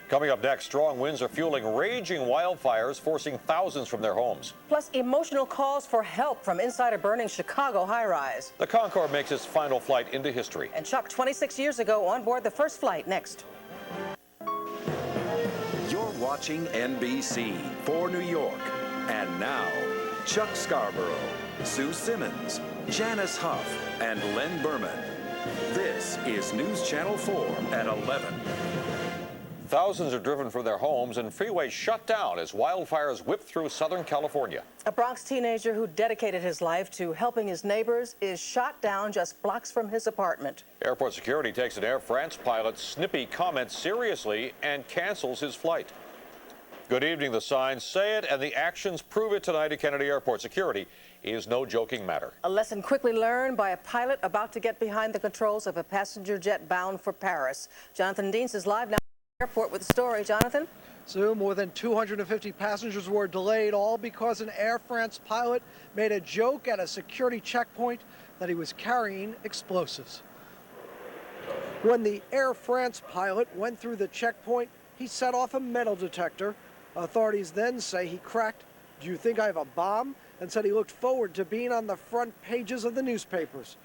Coming up next, strong winds are fueling raging wildfires, forcing thousands from their homes. Plus, emotional calls for help from inside a burning Chicago high-rise. The Concorde makes its final flight into history. And Chuck, 26 years ago, on board the first flight. Next. You're watching NBC for New York. And now, Chuck Scarborough, Sue Simmons, Janice Huff, and Len Berman. This is News Channel 4 at 11. Thousands are driven from their homes and freeways shut down as wildfires whip through Southern California. A Bronx teenager who dedicated his life to helping his neighbors is shot down just blocks from his apartment. Airport security takes an Air France pilot's snippy comments seriously and cancels his flight. Good evening. The signs say it and the actions prove it tonight at Kennedy Airport. Security is no joking matter. A lesson quickly learned by a pilot about to get behind the controls of a passenger jet bound for Paris. Jonathan Dienst is live now. Airport with the story. Jonathan? So more than 250 passengers were delayed, all because an Air France pilot made a joke at a security checkpoint that he was carrying explosives. When the Air France pilot went through the checkpoint, he set off a metal detector. Authorities then say he cracked, "Do you think I have a bomb?" and said he looked forward to being on the front pages of the newspapers.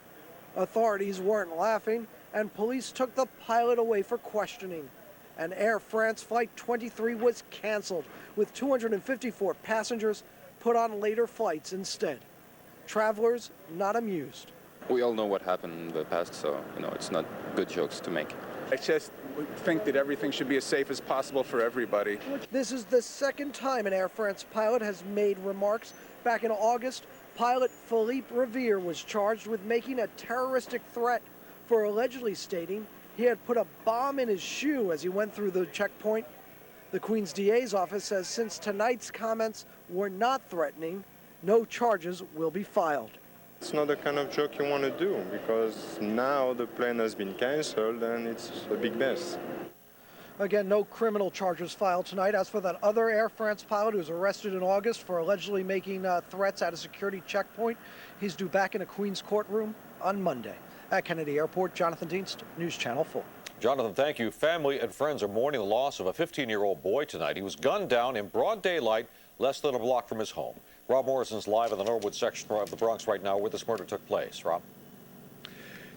Authorities weren't laughing, and police took the pilot away for questioning. And Air France Flight 23 was canceled, with 254 passengers put on later flights instead. Travelers not amused. We all know what happened in the past, so, it's not good jokes to make. I just think that everything should be as safe as possible for everybody. This is the second time an Air France pilot has made remarks. Back in August, pilot Philippe Revere was charged with making a terroristic threat for allegedly stating he had put a bomb in his shoe as he went through the checkpoint. The Queens DA's office says since tonight's comments were not threatening, no charges will be filed. It's not the kind of joke you want to do because now the plane has been canceled and it's a big mess. Again, no criminal charges filed tonight. As for that other Air France pilot who was arrested in August for allegedly making threats at a security checkpoint, he's due back in a Queens courtroom on Monday. At Kennedy Airport, Jonathan Dienst, News Channel 4. Jonathan, thank you. Family and friends are mourning the loss of a 15-year-old boy tonight. He was gunned down in broad daylight less than a block from his home. Rob Morrison's live in the Norwood section of the Bronx right now where this murder took place. Rob?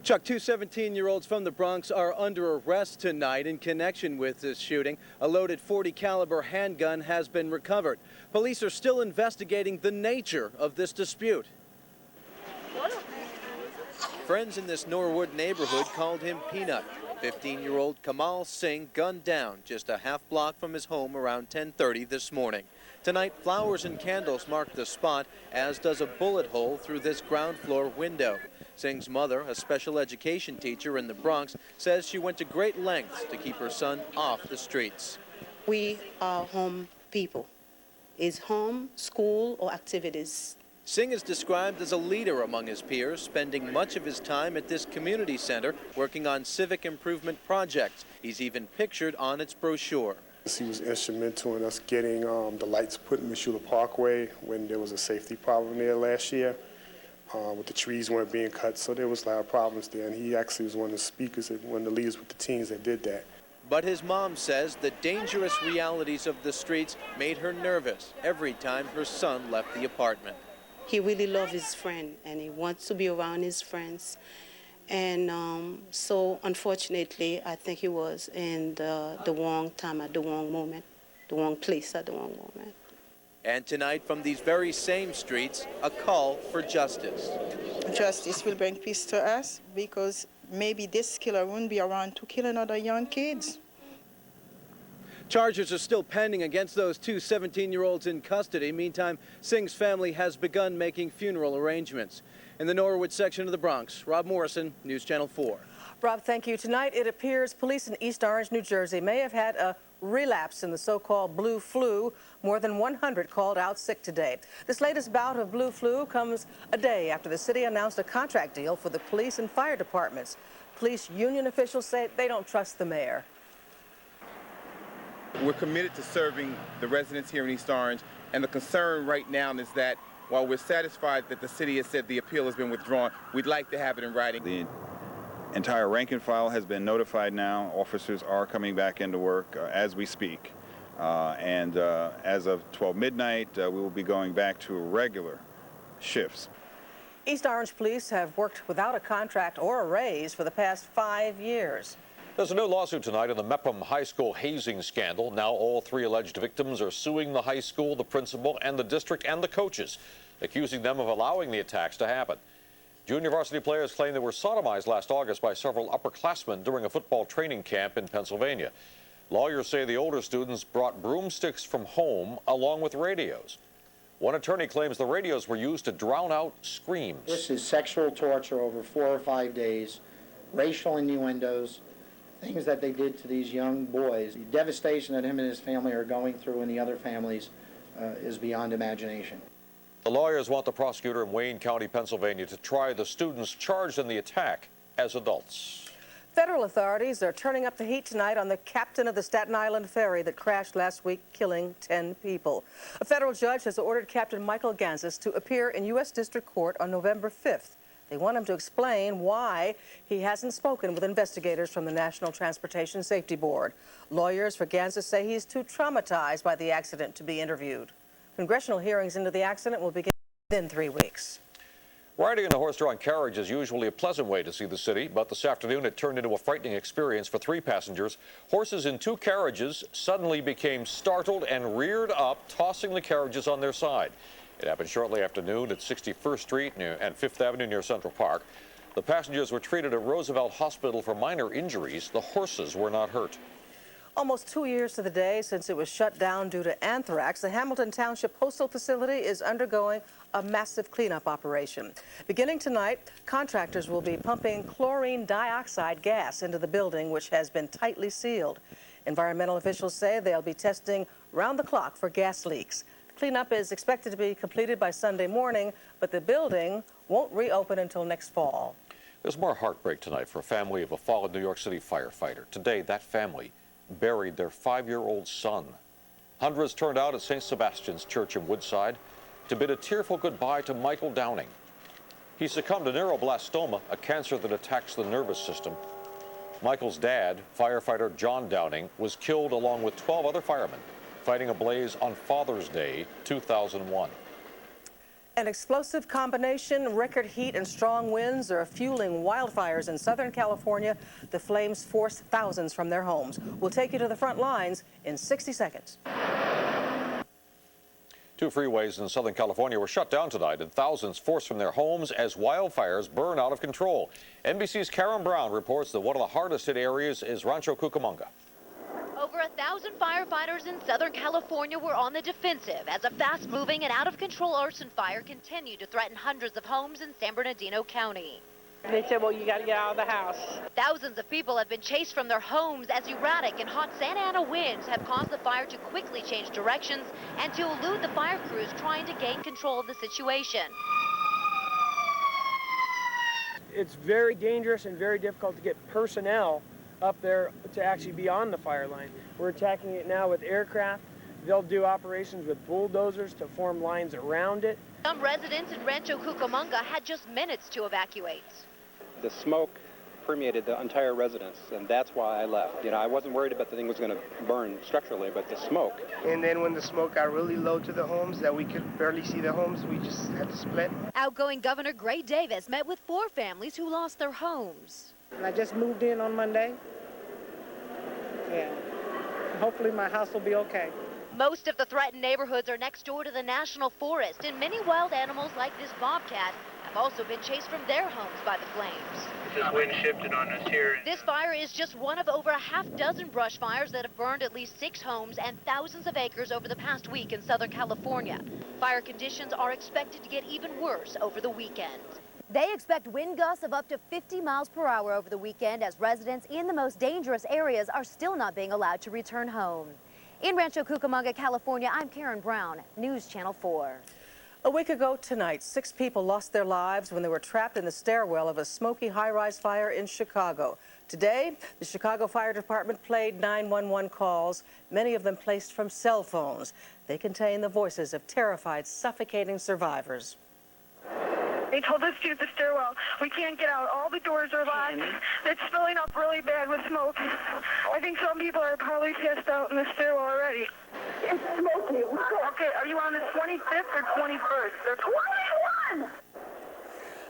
Chuck, two 17-year-olds from the Bronx are under arrest tonight in connection with this shooting. A loaded .40 caliber handgun has been recovered. Police are still investigating the nature of this dispute. Friends in this Norwood neighborhood called him Peanut. 15-year-old Kamal Singh gunned down just a half block from his home around 10:30 this morning. Tonight, flowers and candles mark the spot, as does a bullet hole through this ground floor window. Singh's mother, a special education teacher in the Bronx, says she went to great lengths to keep her son off the streets. We are home people. Is home, school, or activities? Singh is described as a leader among his peers, spending much of his time at this community center working on civic improvement projects. He's even pictured on its brochure. He was instrumental in us getting the lights put in Mishula Parkway when there was a safety problem there last year. With the trees weren't being cut, so there was a lot of problems there. And he actually was one of the speakers, and one of the leaders with the teens that did that. But his mom says the dangerous realities of the streets made her nervous every time her son left the apartment. He really loves his friend, and he wants to be around his friends. And so, unfortunately, I think he was in the wrong time at the wrong moment, the wrong place at the wrong moment. And tonight, from these very same streets, a call for justice. Justice will bring peace to us, because maybe this killer won't be around to kill another young kids. Charges are still pending against those two 17-year-olds in custody. Meantime, Singh's family has begun making funeral arrangements. In the Norwood section of the Bronx, Rob Morrison, News Channel 4. Rob, thank you. Tonight, it appears police in East Orange, New Jersey may have had a relapse in the so-called blue flu. More than 100 called out sick today. This latest bout of blue flu comes a day after the city announced a contract deal for the police and fire departments. Police union officials say they don't trust the mayor. We're committed to serving the residents here in East Orange And the concern right now is that while we're satisfied that the city has said the appeal has been withdrawn, we'd like to have it in writing. The entire rank and file has been notified now. Officers are coming back into work as we speak. As of 12 midnight, we will be going back to regular shifts. East Orange police have worked without a contract or a raise for the past 5 years. There's a new lawsuit tonight in the Mepham High School hazing scandal. Now all 3 alleged victims are suing the high school, the principal, and the district and the coaches, accusing them of allowing the attacks to happen. Junior varsity players claim they were sodomized last August by several upperclassmen during a football training camp in Pennsylvania. Lawyers say the older students brought broomsticks from home along with radios. One attorney claims the radios were used to drown out screams. This is sexual torture over 4 or 5 days, racial innuendos, things that they did to these young boys. The devastation that him and his family are going through and the other families is beyond imagination. The lawyers want the prosecutor in Wayne County, Pennsylvania, to try the students charged in the attack as adults. Federal authorities are turning up the heat tonight on the captain of the Staten Island ferry that crashed last week, killing 10 people. A federal judge has ordered Captain Michael Gansas to appear in U.S. District Court on November 5th. They want him to explain why he hasn't spoken with investigators from the National Transportation Safety Board. Lawyers for Gansas say he's too traumatized by the accident to be interviewed. Congressional hearings into the accident will begin within 3 weeks. Riding in a horse-drawn carriage is usually a pleasant way to see the city, but this afternoon it turned into a frightening experience for 3 passengers. Horses in 2 carriages suddenly became startled and reared up, tossing the carriages on their side. It happened shortly after noon at 61st Street and 5th Avenue near Central Park. The passengers were treated at Roosevelt Hospital for minor injuries. The horses were not hurt. Almost 2 years to the day since it was shut down due to anthrax, the Hamilton Township Postal Facility is undergoing a massive cleanup operation. Beginning tonight, contractors will be pumping chlorine dioxide gas into the building, which has been tightly sealed. Environmental officials say they'll be testing round the clock for gas leaks. Cleanup is expected to be completed by Sunday morning, but the building won't reopen until next fall. There's more heartbreak tonight for a family of a fallen New York City firefighter. Today, that family buried their 5-year-old son. Hundreds turned out at St. Sebastian's Church in Woodside to bid a tearful goodbye to Michael Downing. He succumbed to neuroblastoma, a cancer that attacks the nervous system. Michael's dad, firefighter John Downing, was killed along with 12 other firemen fighting a blaze on Father's Day 2001. An explosive combination, record heat and strong winds are fueling wildfires in Southern California. The flames forced thousands from their homes. We'll take you to the front lines in 60 seconds. 2 freeways in Southern California were shut down tonight and thousands forced from their homes as wildfires burn out of control. NBC's Karen Brown reports that one of the hardest hit areas is Rancho Cucamonga. Over 1,000 firefighters in Southern California were on the defensive as a fast-moving and out-of-control arson fire continued to threaten hundreds of homes in San Bernardino County. They said, well, you got to get out of the house. Thousands of people have been chased from their homes as erratic and hot Santa Ana winds have caused the fire to quickly change directions and to elude the fire crews trying to gain control of the situation. It's very dangerous and very difficult to get personnel up there to actually be on the fire line. We're attacking it now with aircraft. They'll do operations with bulldozers to form lines around it. Some residents in Rancho Cucamonga had just minutes to evacuate. The smoke permeated the entire residence, and that's why I left. You know, I wasn't worried about the thing was going to burn structurally, but the smoke. And then when the smoke got really low to the homes that we could barely see the homes, we just had to split. Outgoing Governor Gray Davis met with 4 families who lost their homes. I just moved in on Monday. Yeah. Hopefully my house will be okay. Most of the threatened neighborhoods are next door to the National Forest, and many wild animals like this bobcat have also been chased from their homes by the flames. This wind shifted on us here. This fire is just one of over a half-dozen brush fires that have burned at least 6 homes and thousands of acres over the past week in Southern California. Fire conditions are expected to get even worse over the weekend. They expect wind gusts of up to 50 miles per hour over the weekend as residents in the most dangerous areas are still not being allowed to return home. In Rancho Cucamonga, California, I'm Karen Brown, News Channel 4. A week ago tonight, 6 people lost their lives when they were trapped in the stairwell of a smoky high-rise fire in Chicago. Today, the Chicago Fire Department played 911 calls, many of them placed from cell phones. They contain the voices of terrified, suffocating survivors. They told us to use the stairwell. We can't get out. All the doors are locked. It's filling up really bad with smoke. I think some people are probably passed out in the stairwell already. It's smoky. Okay, are you on the 25th or 21st? They're 21!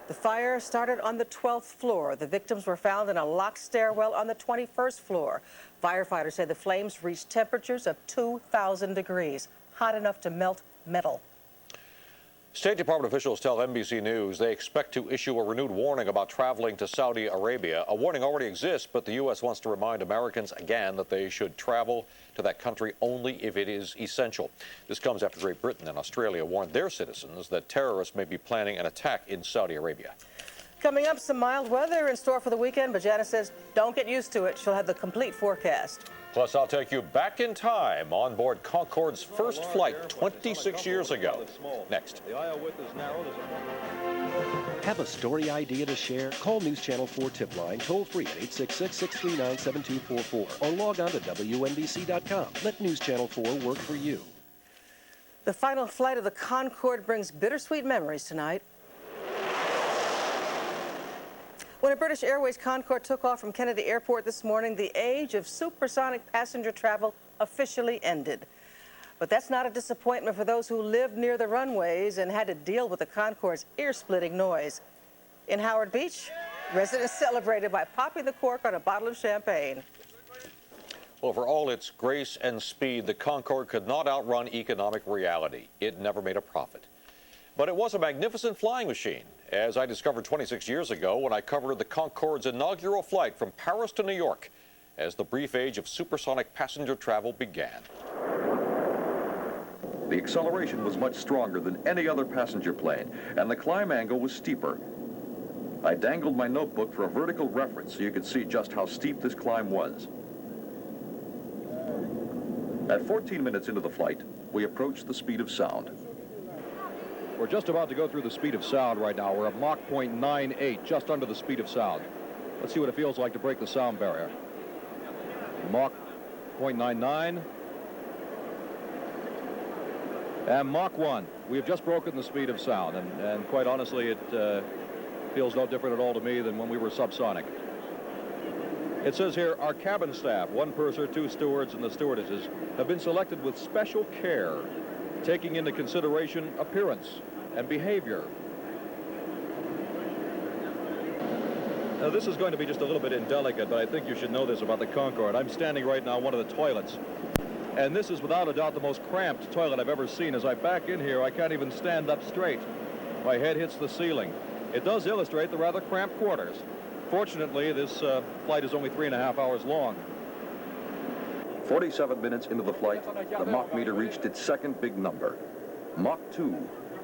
The fire started on the 12th floor. The victims were found in a locked stairwell on the 21st floor. Firefighters say the flames reached temperatures of 2,000 degrees, hot enough to melt metal. State Department officials tell NBC News they expect to issue a renewed warning about traveling to Saudi Arabia. A warning already exists, but the U.S. wants to remind Americans again that they should travel to that country only if it is essential. This comes after Great Britain and Australia warned their citizens that terrorists may be planning an attack in Saudi Arabia. Coming up, some mild weather in store for the weekend, but Janice says don't get used to it. She'll have the complete forecast. Plus, I'll take you back in time on board Concorde's first flight 26 years ago. Next. Have a story idea to share? Call News Channel 4 tip line toll free at 866-639-7244 or log on to WNBC.com. Let News Channel 4 work for you. The final flight of the Concorde brings bittersweet memories tonight. When a British Airways Concorde took off from Kennedy Airport this morning, the age of supersonic passenger travel officially ended. But that's not a disappointment for those who lived near the runways and had to deal with the Concorde's ear-splitting noise. In Howard Beach, residents celebrated by popping the cork on a bottle of champagne. Well, for all its grace and speed, the Concorde could not outrun economic reality. It never made a profit. But it was a magnificent flying machine, as I discovered 26 years ago when I covered the Concorde's inaugural flight from Paris to New York as the brief age of supersonic passenger travel began. The acceleration was much stronger than any other passenger plane, and the climb angle was steeper. I dangled my notebook for a vertical reference so you could see just how steep this climb was. At 14 minutes into the flight, we approached the speed of sound. We're just about to go through the speed of sound right now. We're at Mach 0.98, just under the speed of sound. Let's see what it feels like to break the sound barrier. Mach 0.99. And Mach 1. We have just broken the speed of sound, and quite honestly, it feels no different at all to me than when we were subsonic. It says here, our cabin staff, one purser, two stewards, and the stewardesses, have been selected with special care, taking into consideration appearance and behavior. Now, this is going to be just a little bit indelicate, but I think you should know this about the Concorde. I'm standing right now in one of the toilets, and this is without a doubt the most cramped toilet I've ever seen. As I back in here, I can't even stand up straight. My head hits the ceiling. It does illustrate the rather cramped quarters. Fortunately, this flight is only 3.5 hours long. 47 minutes into the flight, the Mach meter reached its second big number. Mach 2,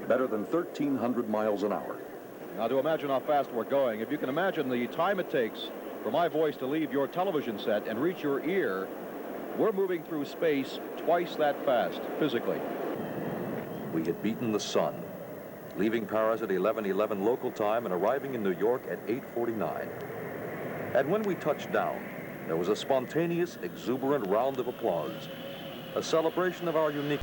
better than 1,300 miles an hour. Now, to imagine how fast we're going, if you can imagine the time it takes for my voice to leave your television set and reach your ear, we're moving through space twice that fast, physically. We had beaten the sun, leaving Paris at 11:11 local time and arriving in New York at 8:49. And when we touched down, there was a spontaneous, exuberant round of applause, a celebration of our unique